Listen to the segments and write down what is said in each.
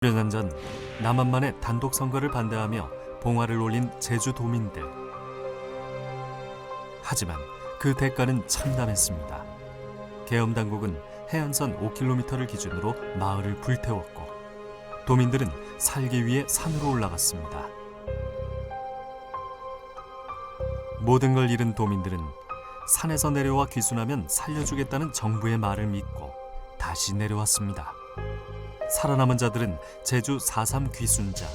몇 년 전 남한만의 단독 선거를 반대하며 봉화를 올린 제주도민들. 하지만 그 대가는 참담했습니다. 계엄당국은 해안선 5km를 기준으로 마을을 불태웠고 도민들은 살기 위해 산으로 올라갔습니다. 모든 걸 잃은 도민들은 산에서 내려와 귀순하면 살려주겠다는 정부의 말을 믿고 다시 내려왔습니다. 살아남은 자들은 제주 4.3 귀순자,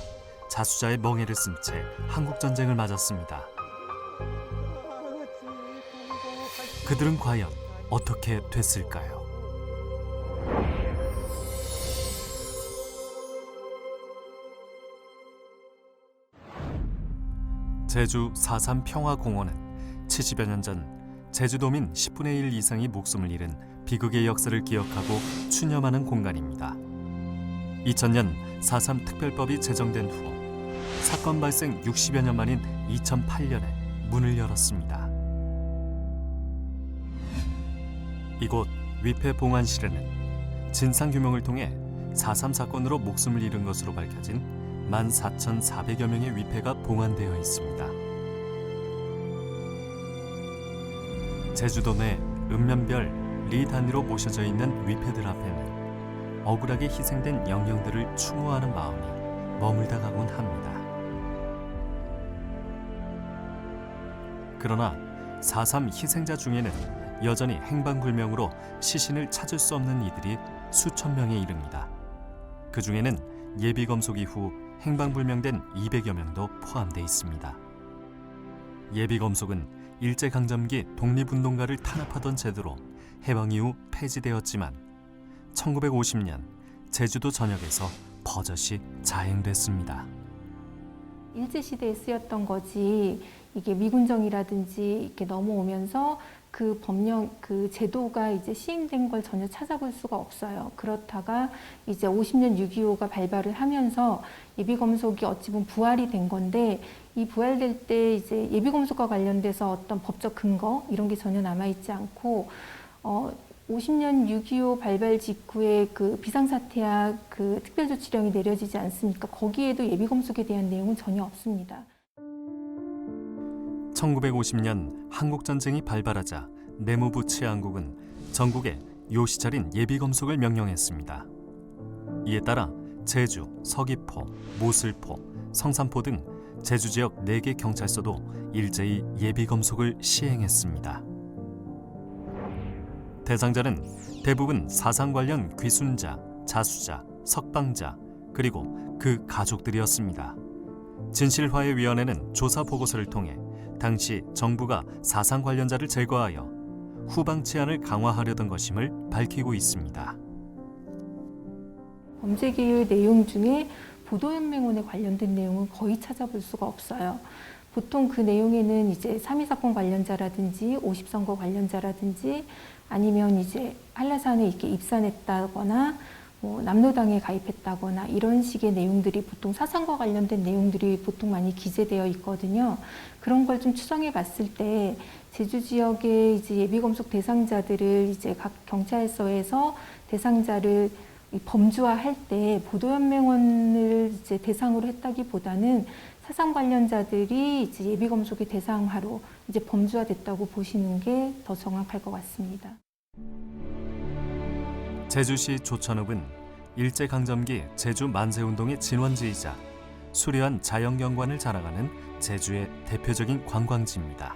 자수자의 멍에를 쓴 채 한국전쟁을 맞았습니다. 그들은 과연 어떻게 됐을까요? 제주 4.3 평화공원은 70여 년 전 제주도민 10분의 1 이상이 목숨을 잃은 비극의 역사를 기억하고 추념하는 공간입니다. 2000년 4.3 특별법이 제정된 후 사건 발생 60여 년 만인 2008년에 문을 열었습니다. 이곳 위패봉안실에는 진상규명을 통해 4.3 사건으로 목숨을 잃은 것으로 밝혀진 14,400여 명의 위패가 봉안되어 있습니다. 제주도 내 읍면별 리 단위로 모셔져 있는 위패들 앞에는 억울하게 희생된 영령들을 추모하는 마음이 머물다 가곤 합니다. 그러나 4.3 희생자 중에는 여전히 행방불명으로 시신을 찾을 수 없는 이들이 수천 명에 이릅니다. 그 중에는 예비검속 이후 행방불명된 200여 명도 포함되어 있습니다. 예비검속은 일제강점기 독립운동가를 탄압하던 제도로 해방 이후 폐지되었지만 1950년 제주도 전역에서 버젓이 자행됐습니다. 일제시대에 쓰였던 거지 이게 미군정이라든지 이렇게 넘어오면서 그 법령, 그 제도가 이제 시행된 걸 전혀 찾아볼 수가 없어요. 그렇다가 이제 50년 6.25가 발발을 하면서 예비검속이 어찌 보면 부활이 된 건데 이 부활될 때 이제 예비검속과 관련돼서 어떤 법적 근거 이런 게 전혀 남아있지 않고 50년 6.25 발발 직후에 그 비상사태약 그 특별조치령이 내려지지 않습니까? 거기에도 예비검속에 대한 내용은 전혀 없습니다. 1950년 한국전쟁이 발발하자 내무부 치안국은 전국에 요시 차린 예비검속을 명령했습니다. 이에 따라 제주, 서귀포, 모슬포, 성산포 등 제주 지역 4개 경찰서도 일제히 예비검속을 시행했습니다. 대상자는 대부분 사상 관련 귀순자, 자수자, 석방자, 그리고 그 가족들이었습니다. 진실화해위원회는 조사 보고서를 통해 당시 정부가 사상 관련자를 제거하여 후방 치안을 강화하려던 것임을 밝히고 있습니다. 범죄개의 내용 중에 보도연맹원에 관련된 내용은 거의 찾아볼 수가 없어요. 보통 그 내용에는 이제 3.2 사건 관련자라든지 50선거 관련자라든지 아니면 이제 한라산에 이렇게 입산했다거나 뭐 남로당에 가입했다거나 이런 식의 내용들이 보통 사상과 관련된 내용들이 보통 많이 기재되어 있거든요. 그런 걸 좀 추정해 봤을 때 제주 지역의 이제 예비검속 대상자들을 이제 각 경찰서에서 대상자를 범주화할 때 보도연맹원을 이제 대상으로 했다기보다는 사상 관련자들이 이제 예비검속의 대상화로 이제 범주화됐다고 보시는 게 더 정확할 것 같습니다. 제주시 조천읍은 일제강점기 제주 만세운동의 진원지이자 수려한 자연경관을 자랑하는 제주의 대표적인 관광지입니다.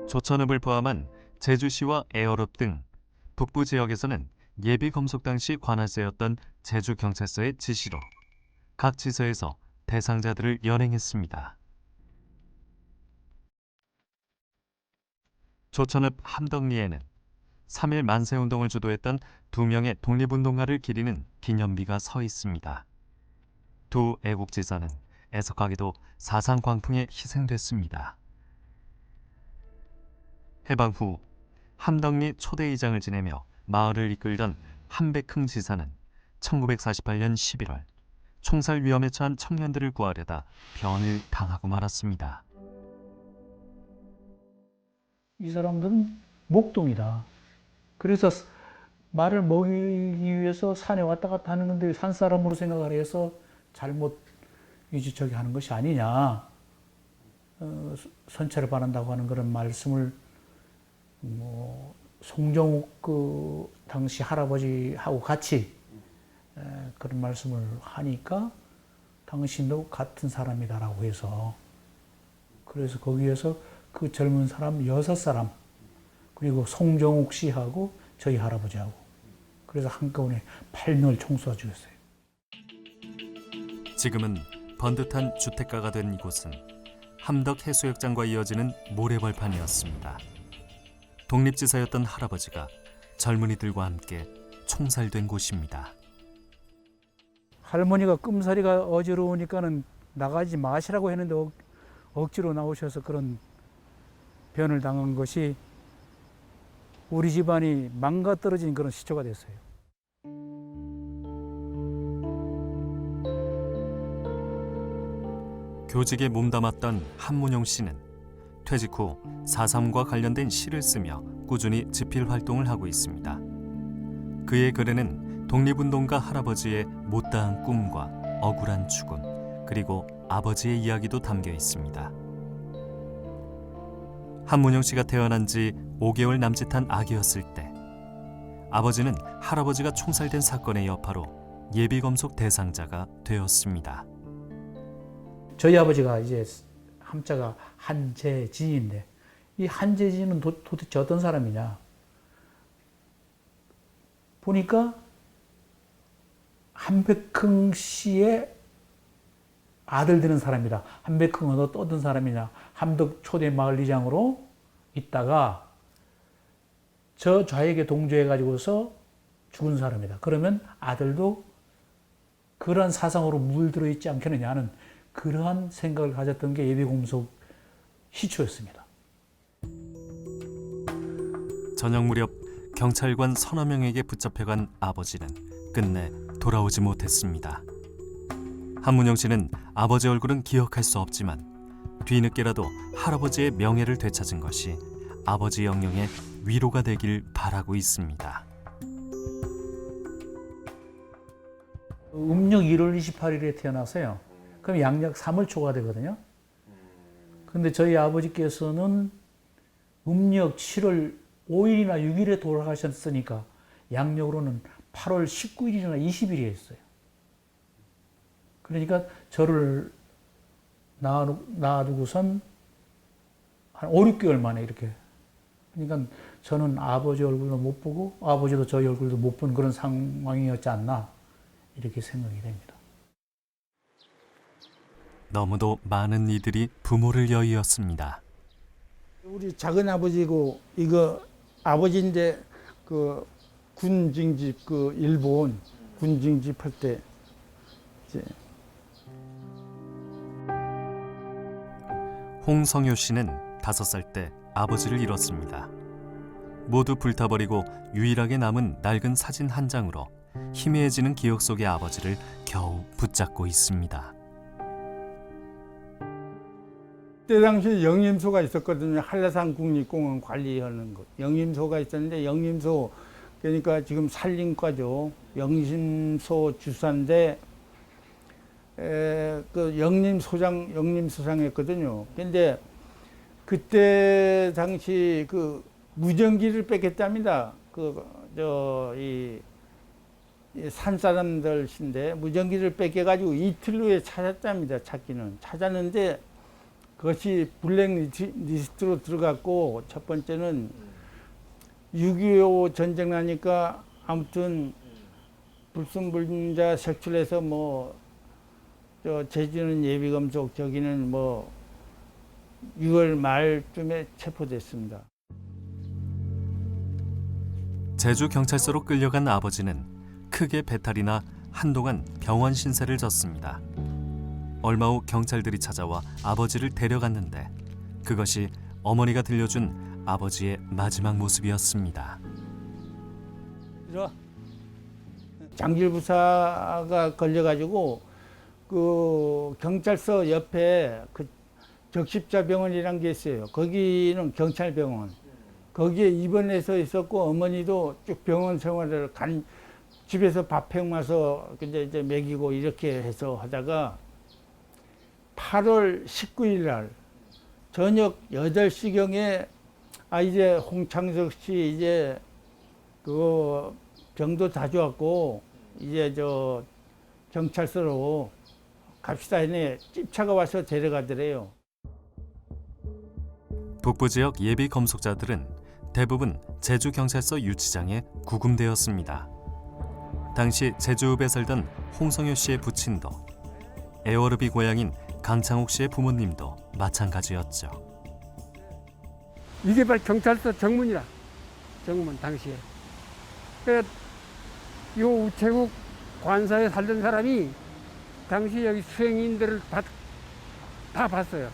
조천읍을 포함한 제주시와 애월읍 등 북부 지역에서는 예비검속 당시 관할세였던 제주경찰서의 지시로 각 지서에서 대상자들을 연행했습니다. 조천읍 함덕리에는 3.1 만세운동을 주도했던 2명의 독립운동가를 기리는 기념비가 서 있습니다. 두 애국지사는 애석하게도 사상 광풍에 희생됐습니다. 해방 후 함덕리 초대이장을 지내며 마을을 이끌던 한백흥 지사는 1948년 11월 총살 위험에 처한 청년들을 구하려다 변을 당하고 말았습니다. 이 사람들은 목동이다. 그래서 말을 먹이기 위해서 산에 왔다 갔다 하는 건데 산 사람으로 생각을 해서 잘못 저기 하는 것이 아니냐. 선체를 바란다고 하는 그런 말씀을 뭐 송정욱 그 당시 할아버지하고 같이 그런 말씀을 하니까 당신도 같은 사람이다라고 해서 그래서 거기에서 그 젊은 사람 6사람 그리고 송정욱 씨하고 저희 할아버지하고 그래서 한꺼번에 8명을 총쏴 죽였어요. 지금은 번듯한 주택가가 된 이곳은 함덕 해수욕장과 이어지는 모래벌판이었습니다. 독립지사였던 할아버지가 젊은이들과 함께 총살된 곳입니다. 할머니가 끔사리가 어지러우니까는 나가지 마시라고 했는데 억지로 나오셔서 그런 변을 당한 것이 우리 집안이 망가떨어진 그런 시초가 됐어요. 교직에 몸담았던 한문용 씨는 퇴직 후 4.3과 관련된 시를 쓰며 꾸준히 집필 활동을 하고 있습니다. 그의 글에는 독립운동가 할아버지의 못다한 꿈과 억울한 죽음, 그리고 아버지의 이야기도 담겨 있습니다. 한문용 씨가 태어난 지 5개월 남짓한 아기였을 때 아버지는 할아버지가 총살된 사건의 여파로 예비검속 대상자가 되었습니다. 저희 아버지가 이제 함자가 한재진인데 이 한재진은 도대체 어떤 사람이냐 보니까 한백흥 씨의 아들 되는 사람이다. 한백흥은 어떤 사람이냐 함덕 초대 마을리장으로 있다가 저 좌에게 동조해 가지고서 죽은 사람이다. 그러면 아들도 그러한 사상으로 물들어 있지 않겠느냐 하는 그러한 생각을 가졌던 게 예비검속 시초였습니다. 저녁 무렵 경찰관 서너 명에게 붙잡혀간 아버지는 끝내 돌아오지 못했습니다. 한문영 씨는 아버지 얼굴은 기억할 수 없지만 뒤늦게라도 할아버지의 명예를 되찾은 것이 아버지 영령의 위로가 되길 바라고 있습니다. 음력 1월 28일에 태어나서요. 그럼 양력 3월 초가 되거든요. 근데 저희 아버지께서는 음력 7월 5일이나 6일에 돌아가셨으니까 양력으로는 8월 19일이나 20일이었어요. 그러니까 저를 낳아두고선 한 5, 6개월 만에 이렇게. 그러니까 저는 아버지 얼굴도 못 보고 아버지도 저희 얼굴도 못 본 그런 상황이었지 않나 이렇게 생각이 됩니다. 너무도 많은 이들이 부모를 여의었습니다. 우리 작은 아버지고 이거 아버지인데 그 군 징집 그 일본 군 징집할 때 이제 홍성효 씨는 5살 때 아버지를 잃었습니다. 모두 불타버리고 유일하게 남은 낡은 사진 한 장으로 희미해지는 기억 속의 아버지를 겨우 붙잡고 있습니다. 그때 당시에 영림소가 있었거든요. 한라산 국립공원 관리하는 거. 영림소가 있었는데 영림소 그러니까 지금 산림과죠. 영림소 주사인데 그 영림소장 했거든요. 근데 그때 당시 그 무전기를 뺏겼답니다. 이 산 사람들인데 무전기를 뺏겨가지고 이틀 후에 찾았답니다. 찾았는데 그것이 블랙리스트로 들어갔고 첫 번째는 6.25 전쟁 나니까 아무튼 불순불자 색출해서 제주는 예비검속 저기는 6월 말쯤에 체포됐습니다. 제주 경찰서로 끌려간 아버지는 크게 배탈이 나 한동안 병원 신세를 졌습니다. 얼마 후 경찰들이 찾아와 아버지를 데려갔는데 그것이 어머니가 들려준 아버지의 마지막 모습이었습니다. 장질부사가 걸려가지고 그 경찰서 옆에 그 적십자병원이라는 게 있어요. 거기는 경찰병원. 거기에 입원해서 있었고 어머니도 쭉 병원 생활을 집에서 밥 해와서 이제 먹이고 이렇게 해서 하다가 8월 19일 날 저녁 8시경에 이제 홍창석 씨 이제 그 병도 다 좋았고 이제 저 경찰서로 갑시다 했네. 찝차가 와서 데려가더래요. 북부 지역 예비 검속자들은 대부분 제주경찰서 유치장에 구금되었습니다. 당시 제주읍에 살던 홍성효 씨의 부친도 애월읍이 고향인 강창옥 씨의 부모님도 마찬가지였죠. 이게 바로 경찰서 정문이라. 정문 당시에. 이 우체국 관사에 살던 사람이 당시 여기 수행인들을 다 봤어요.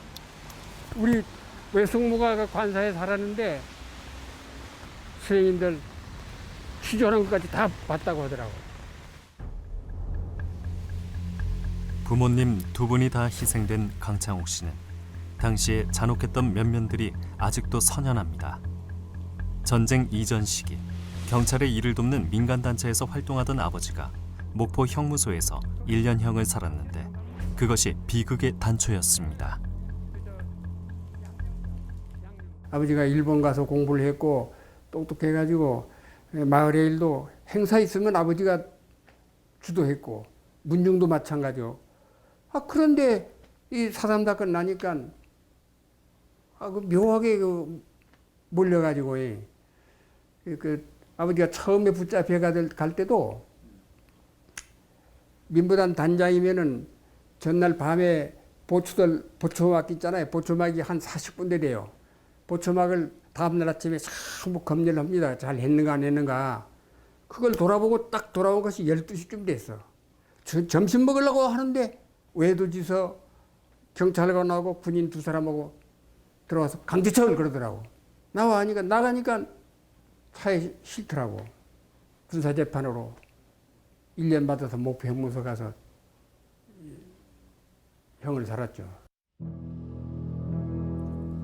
우리 외숙모가 관사에 살았는데 수행인들 취조하는 것까지 다 봤다고 하더라고. 부모님 두 분이 다 희생된 강창옥 씨는 당시에 잔혹했던 면면들이 아직도 선연합니다. 전쟁 이전 시기 경찰의 일을 돕는 민간단체에서 활동하던 아버지가 목포 형무소에서 1년형을 살았는데 그것이 비극의 단초였습니다. 아버지가 일본 가서 공부를 했고 똑똑해가지고 마을의 일도 행사 있으면 아버지가 주도했고 문중도 마찬가지요. 그런데 이 4.3 사건 나니까 그 묘하게 몰려가지고 아버지가 처음에 붙잡혀 갈 때도 민부단 단장이면은 전날 밤에 보초막 있잖아요. 보초막이 한 40군데 돼요. 보초막을 다음날 아침에 전부 검열을 합니다. 잘 했는가 안 했는가. 그걸 돌아보고 딱 돌아온 것이 12시쯤 됐어. 점심 먹으려고 하는데 외도지서 경찰관 하고 군인 2사람하고 들어와서 강제척을 그러더라고. 나가니까 차에 싫더라고. 군사재판으로 1년 받아서 목포 형무소 가서 형을 살았죠.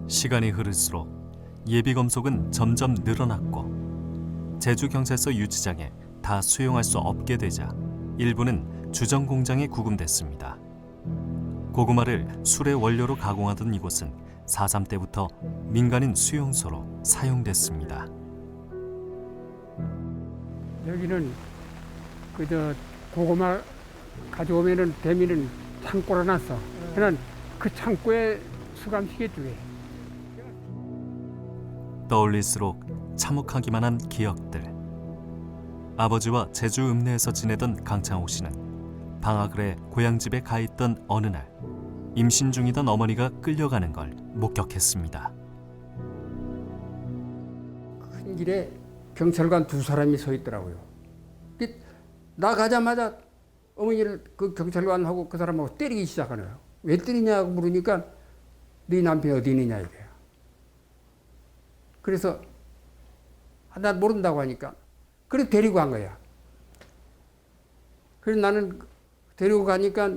시간이 흐를수록 예비검속은 점점 늘어났고 제주경찰서 유치장에 다 수용할 수 없게 되자 일부는 주정공장에 구금됐습니다. 고구마를 술의 원료로 가공하던 이곳은 4.3 때부터 민간인 수용소로 사용됐습니다. 여기는 그저 고구마 가져오면은 대미는 창고로 놨어. 그냥 그 창고에 수감시켰지. 떠올릴수록 참혹하기만 한 기억들. 아버지와 제주 읍내에서 지내던 강창옥 씨는 방학을 해 고향집에 가 있던 어느 날 임신 중이던 어머니가 끌려가는 걸 목격했습니다. 큰 길에 경찰관 2사람이 서 있더라고요. 나가자마자 어머니를 그 경찰관하고 그 사람하고 때리기 시작하는 거예요. 왜 때리냐고 물으니까 네 남편이 어디 있느냐 이거야. 그래서 나 모른다고 하니까 그래서 데리고 간 거야. 그래서 나는 데리고 가니까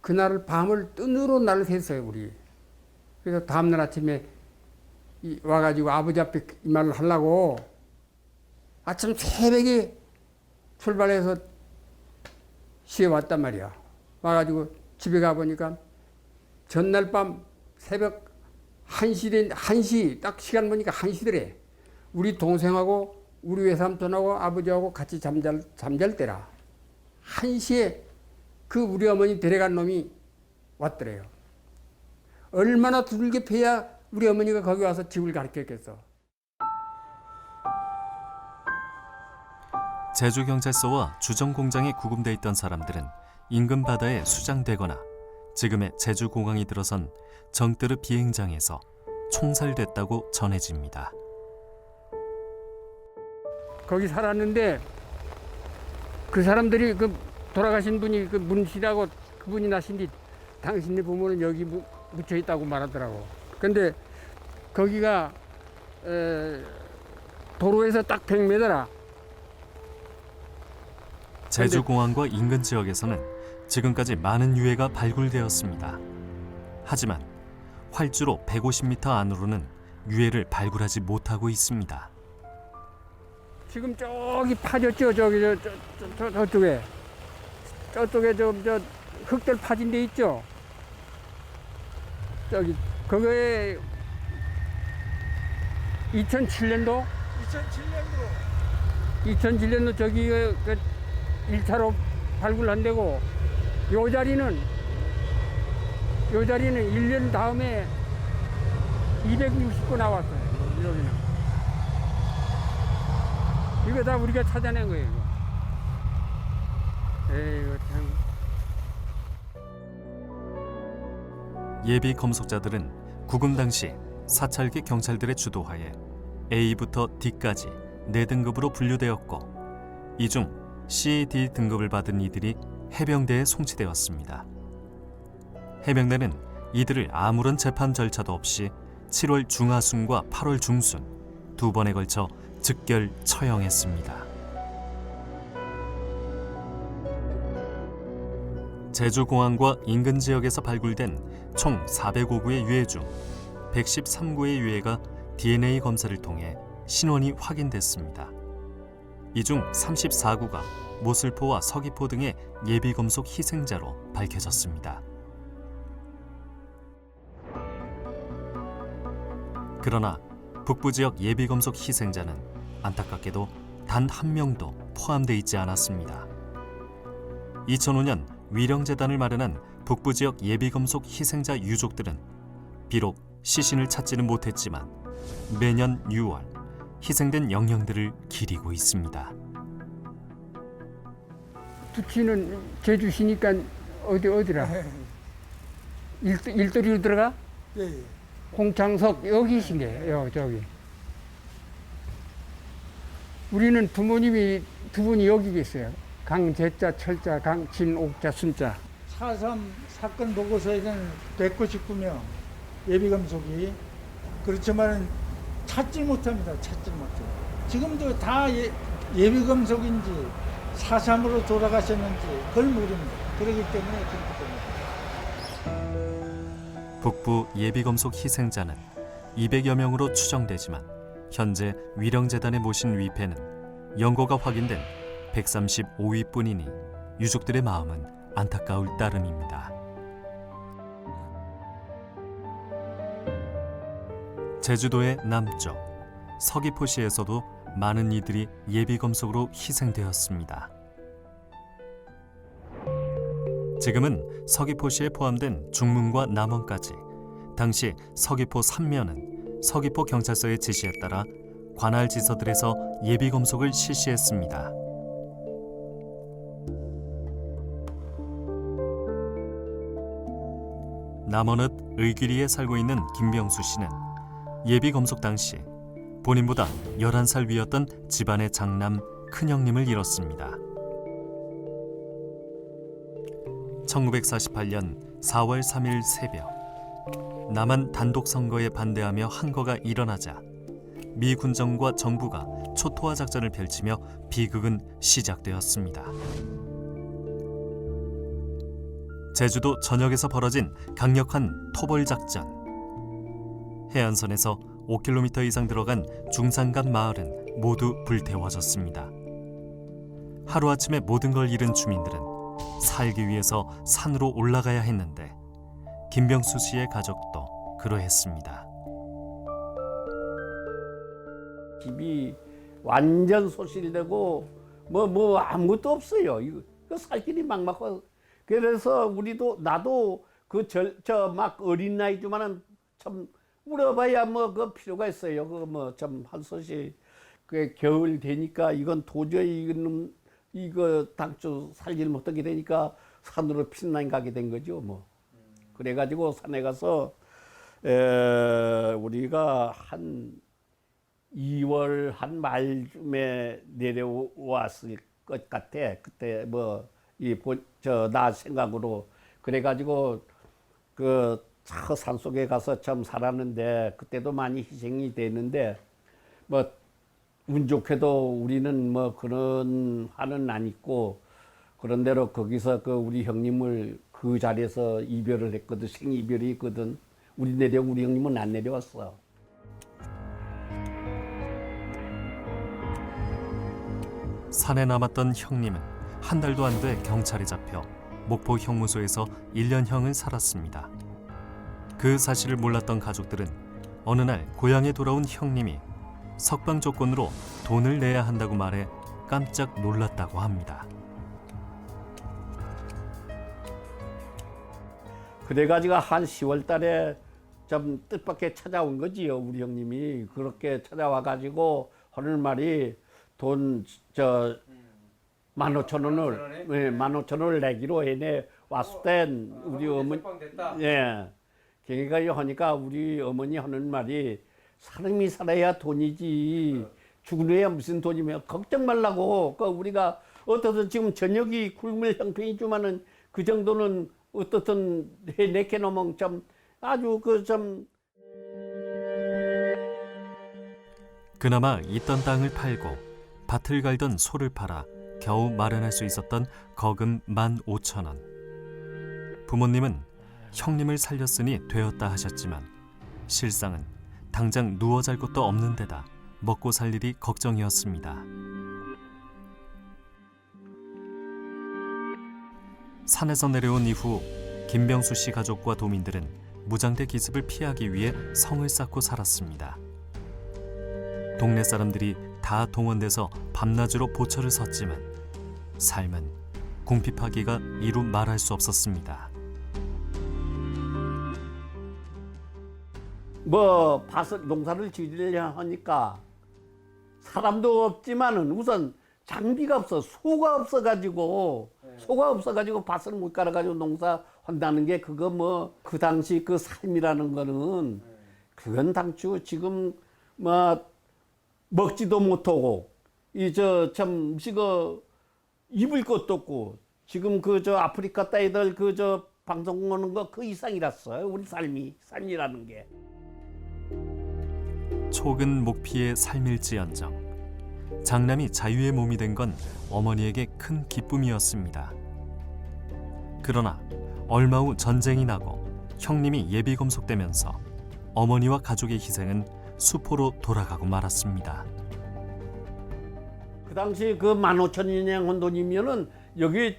그날 밤을 뜬으로 날을 샜어요 우리. 그래서 다음날 아침에 와가지고 아버지 앞에 이 말을 하려고 아침 새벽에 출발해서 시에 왔단 말이야. 와가지고 집에 가보니까 전날 밤 새벽 1시 딱 시간 보니까 1시더래. 우리 동생하고 우리 외삼촌하고 아버지하고 같이 잠잘 때라. 1시에 그 우리 어머니 데려간 놈이 왔더래요. 얼마나 두들겨 패야 우리 어머니가 거기 와서 집을 가르쳤겠어. 제주경찰서와 주정공장에 구금돼 있던 사람들은 인근 바다에 수장되거나 지금의 제주공항이 들어선 정뜨르 비행장에서 총살됐다고 전해집니다. 거기 살았는데 그 사람들이 그 돌아가신 분이 그 문씨라고 그분이 나신 뒤 당신네 부모는 여기 묻혀 있다고 말하더라고. 근데 거기가 도로에서 딱 100m라. 제주공항과 인근 지역에서는 지금까지 많은 유해가 발굴되었습니다. 하지만 활주로 150m 안으로는 유해를 발굴하지 못하고 있습니다. 지금 저기 파졌죠. 저쪽에. 저쪽에 저 흙들 파진 데 있죠. 저기 그거에 2007년도 2007년도 저기 그 1차로 발굴한 데고 요 자리는 1년 다음에 269 나왔어요. 여기는. 이거 다 우리가 찾아낸 거예요. 이거. 에이, 참. 예비 검속자들은 구금 당시 사찰계 경찰들의 주도하에 A부터 D까지 4등급으로 분류되었고 이 중 C, D 등급을 받은 이들이 해병대에 송치되었습니다. 해병대는 이들을 아무런 재판 절차도 없이 7월 중하순과 8월 중순 2번에 걸쳐 즉결 처형했습니다. 제주공항과 인근 지역에서 발굴된 총 405구의 유해 중 113구의 유해가 DNA 검사를 통해 신원이 확인됐습니다. 이 중 34구가 모슬포와 서귀포 등의 예비검속 희생자로 밝혀졌습니다. 그러나 북부 지역 예비검속 희생자는 안타깝게도 단 한 명도 포함되어 있지 않았습니다. 2005년 위령재단을 마련한 북부 지역 예비검속 희생자 유족들은 비록 시신을 찾지는 못했지만 매년 6월 희생된 영령들을 기리고 있습니다. 두치는 제주시니까 어디라? 일도리로 들어가? 예. 공창석 여기신 게요, 저기. 우리는 부모님이 두 분이 여기 계세요. 강제자, 철자, 강진, 옥자, 순자. 4.3 사건 보고서에는 199명 예비검속이 그렇지만 찾지 못합니다. 찾지 못해요. 지금도 다 예비검속인지 4.3으로 돌아가셨는지 그걸 모릅니다. 그렇기 때문에 그렇기 때문에. 북부 예비검속 희생자는 200여 명으로 추정되지만 현재 위령재단에 모신 위패는 연고가 확인된 135위뿐이니 유족들의 마음은 안타까울 따름입니다. 제주도의 남쪽 서귀포시에서도 많은 이들이 예비검속으로 희생되었습니다. 지금은 서귀포시에 포함된 중문과 남원까지 당시 서귀포 3면은 서귀포 경찰서의 지시에 따라 관할 지서들에서 예비검속을 실시했습니다. 남원읍 의귀리에 살고 있는 김병수 씨는 예비검속 당시 본인보다 11살 위였던 집안의 장남 큰형님을 잃었습니다. 1948년 4월 3일 새벽 남한 단독 선거에 반대하며 항거가 일어나자 미 군정과 정부가 초토화 작전을 펼치며 비극은 시작되었습니다. 제주도 전역에서 벌어진 강력한 토벌 작전. 해안선에서 5km 이상 들어간 중산간 마을은 모두 불태워졌습니다. 하루아침에 모든 걸 잃은 주민들은 살기 위해서 산으로 올라가야 했는데 김병수 씨의 가족도 그러했습니다. 집이 완전 소실되고 뭐 아무것도 없어요. 이거 살 길이 막막하고 그래서 나도 저 막 어린 나이지만은 참 울어봐야 뭐 그 필요가 있어요. 그 뭐 참 한 소식 그 겨울 되니까 이건 도저히 이거 당초 살질 못하게 되니까 산으로 피난 가게 된 거죠. 뭐 그래가지고 산에 가서 우리가 한 2월 한 말쯤에 내려왔을 것 같아. 그때 뭐 나 생각으로 그래가지고 그 산속에 가서 참 살았는데 그때도 많이 희생이 되는데 뭐 운 좋게도 우리는 뭐 그런 한은 안 있고 그런 대로 거기서 그 우리 형님을 그 자리에서 이별을 했거든. 생이별이 있거든. 우리 형님은 안 내려왔어. 산에 남았던 형님은 한 달도 안 돼 경찰에 잡혀 목포 형무소에서 1년형을 살았습니다. 그 사실을 몰랐던 가족들은 어느 날 고향에 돌아온 형님이 석방 조건으로 돈을 내야 한다고 말해 깜짝 놀랐다고 합니다. 그래가지고 한 10월 달에 좀 뜻밖의 찾아온 거지요. 우리 형님이 그렇게 찾아와가지고 하는 말이 돈 15,000원을 15,000원을 내기로 해내 왔을 땐 우리 어머니 예 걔가 하니까 우리 어머니 하는 말이 사람이 살아야 돈이지 죽은 후에 무슨 돈이며 걱정 말라고. 그 우리가 어떻든 지금 저녁이 굶을 형편이지만은 그 정도는 어떻든 해내게 놓으면 좀 아주 그나마 있던 땅을 팔고 밭을 갈던 소를 팔아 겨우 마련할 수 있었던 거금 15,000원. 부모님은 형님을 살렸으니 되었다 하셨지만 실상은 당장 누워 잘 곳도 없는 데다 먹고 살 일이 걱정이었습니다. 산에서 내려온 이후 김병수 씨 가족과 도민들은 무장대 기습을 피하기 위해 성을 쌓고 살았습니다. 동네 사람들이 다 동원돼서 밤낮으로 보초를 섰지만 삶은 궁핍하기가 이루 말할 수 없었습니다. 뭐 밭을 농사를 지으려 하니까 사람도 없지만은 우선 장비가 없어 소가 없어가지고 밭을 못 갈아가지고 농사 한다는 게 그거 뭐 그 당시 그 삶이라는 거는 그건 당초 지금 뭐 먹지도 못하고 이 참 음식을 입을 것도 없고 지금 그 아프리카 딸들 그 방송 오는 거 그 이상이랐어요. 우리 삶이라는 게. 촉은 목피의 삶일지언정 장남이 자유의 몸이 된 건 어머니에게 큰 기쁨이었습니다. 그러나 얼마 후 전쟁이 나고 형님이 예비 검속되면서 어머니와 가족의 희생은 수포로 돌아가고 말았습니다. 그 당시 그 15,000인양 한 돈이면은 여기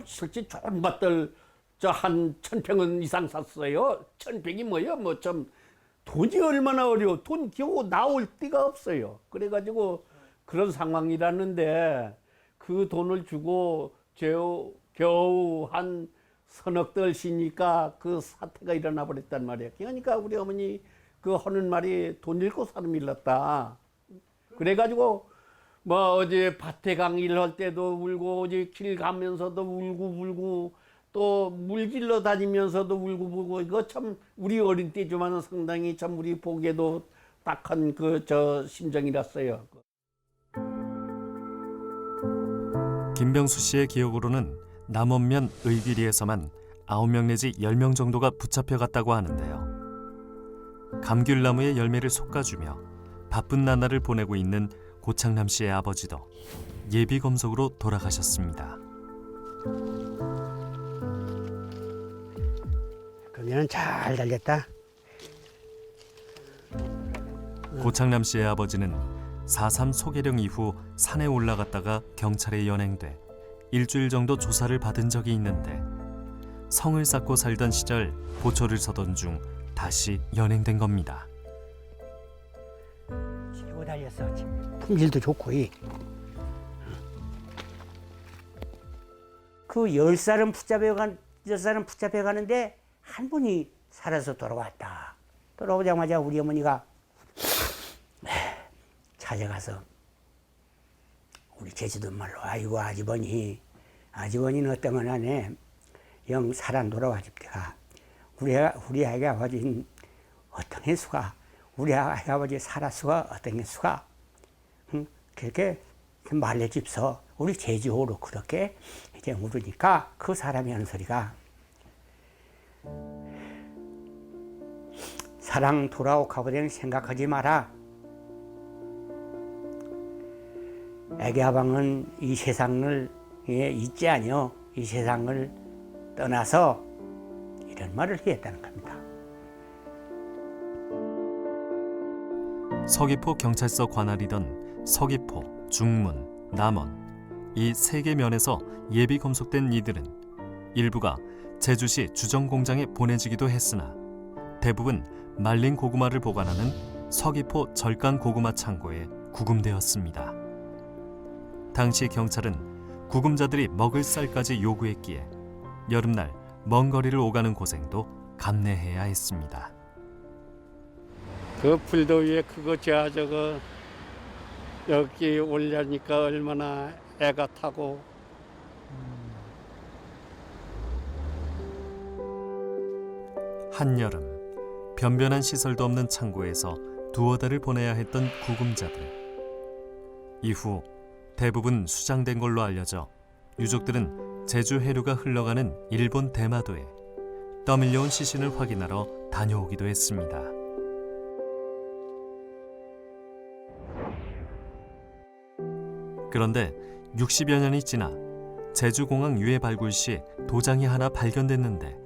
실제 좋은 밭들 한 1,000평은 이상 샀어요. 1,000평이 뭐예요? 뭐 좀 돈이 얼마나 어려워. 돈 겨우 나올 데가 없어요. 그래가지고 그런 상황이라는데 그 돈을 주고 겨우 한 서너 달이니까 그 사태가 일어나 버렸단 말이에요. 그러니까 우리 어머니 그 하는 말이 돈 잃고 사람 일렀다. 그래가지고 뭐 어제 밭에 강의할 때도 울고 어제 길 가면서도 울고 또 물길로 다니면서도 울고 이거 참 우리 어린 때지만은 상당히 참 우리 보기에도 딱한 심정이랐어요. 김병수 씨의 기억으로는 남원면 의귀리에서만 9명 내지 10명 정도가 붙잡혀갔다고 하는데요. 감귤나무의 열매를 솎아주며 바쁜 나날을 보내고 있는 고창남 씨의 아버지도 예비 검속으로 돌아가셨습니다. 그러면 잘 달렸다. 고창남 씨의 아버지는 4.3 소개령 이후 산에 올라갔다가 경찰에 연행돼 일주일 정도 조사를 받은 적이 있는데 성을 쌓고 살던 시절 보초를 서던 중 다시 연행된 겁니다. 치고 달렸어. 품질도 좋고. 그 10살은 붙잡혀가는데 한 분이 살아서 돌아왔다. 돌아오자마자 우리 어머니가 찾아가서 우리 제주도 말로 아이고 아주버니는 어떤 거나네 영 살아 돌아와 집대가 우리 아기 아버지는 어떤 해수가 우리 아기 아버지 살아수가 어떤 해수가 그렇게 말려집서 우리 제주호로 그렇게 이제 물으니까 그 사람이 하는 소리가 사랑 돌아오카보다는 생각하지 마라. 애기 아방은 이 세상을 있지 아니요. 이 세상을 떠나서 이런 말을 했다는 겁니다. 서귀포 경찰서 관할이던 서귀포, 중문, 남원, 이 세 개 면에서 예비 검속된 이들은 일부가 제주시 주정공장에 보내지기도 했으나 대부분 말린 고구마를 보관하는 서귀포 절간 고구마 창고에 구금되었습니다. 당시 경찰은 구금자들이 먹을 쌀까지 요구했기에 여름날 먼 거리를 오가는 고생도 감내해야 했습니다. 그 불더위에 그거 저거 여기 올려니까 얼마나 애가 타고. 한여름 변변한 시설도 없는 창고에서 두어 달을 보내야 했던 구금자들. 이후 대부분 수장된 걸로 알려져 유족들은 제주 해류가 흘러가는 일본 대마도에 떠밀려온 시신을 확인하러 다녀오기도 했습니다. 그런데 60여 년이 지나 제주공항 유해 발굴 시 도장이 하나 발견됐는데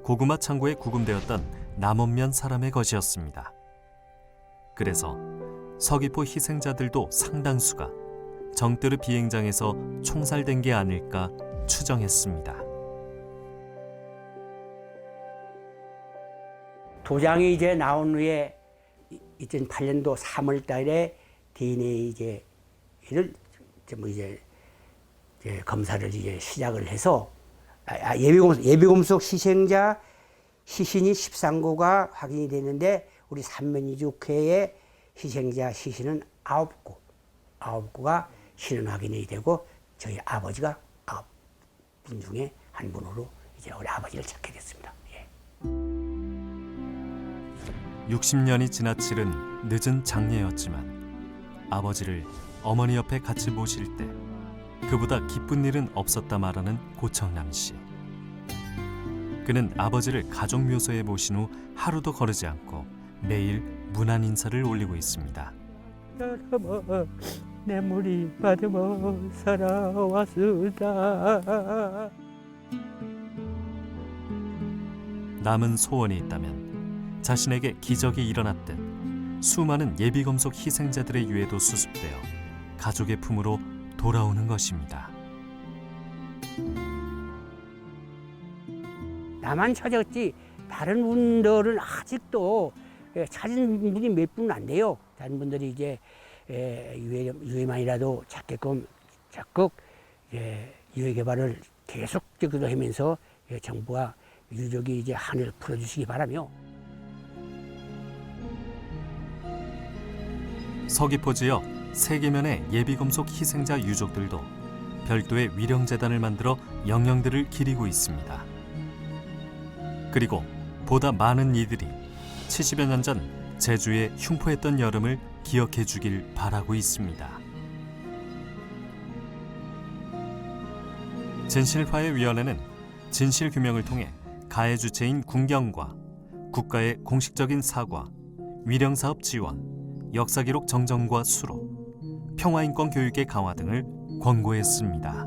고구마 창고에 구금되었던 남원면 사람의 것이었습니다. 그래서 서귀포 희생자들도 상당수가 정뜨르 비행장에서 총살된 게 아닐까 추정했습니다. 도장이 이제 나온 후에 2008년도 3월 달에 DNA 이를 이제 검사를 이제 시작을 해서 예비검속 희생자 시신이 13구가 확인이 됐는데 우리 삼면이족회의 희생자 시신은 9구가 신원 확인이 되고 저희 아버지가 9분 중에 한 분으로 이제 우리 아버지를 찾게 됐습니다. 60년이 지나칠은 늦은 장례였지만 아버지를 어머니 옆에 같이 모실 때 그보다 기쁜 일은 없었다 말하는 고청남 씨. 그는 아버지를 가족묘소에 모신 후 하루도 거르지 않고 매일 문안 인사를 올리고 있습니다. 내 머리 받으며 살아왔으다. 남은 소원이 있다면 자신에게 기적이 일어났듯 수많은 예비검속 희생자들의 유해도 수습되어 가족의 품으로 돌아오는 것입니다. 나만 찾았지 다른 분들은 아직도 찾은 분이 몇 분은 안 돼요. 다른 분들이 이제 유해만이라도 찾게끔 적극 유해 개발을 계속적으로 하면서 정부와 유족이 이제 한을 풀어주시기 바라며. 서귀포 지역 세계면의 예비검속 희생자 유족들도 별도의 위령재단을 만들어 영령들을 기리고 있습니다. 그리고 보다 많은 이들이 70여 년 전 제주의 흉포했던 여름을 기억해 주길 바라고 있습니다. 진실화해위원회는 진실규명을 통해 가해 주체인 군경과 국가의 공식적인 사과, 위령사업 지원, 역사기록 정정과 수로, 평화인권 교육의 강화 등을 권고했습니다.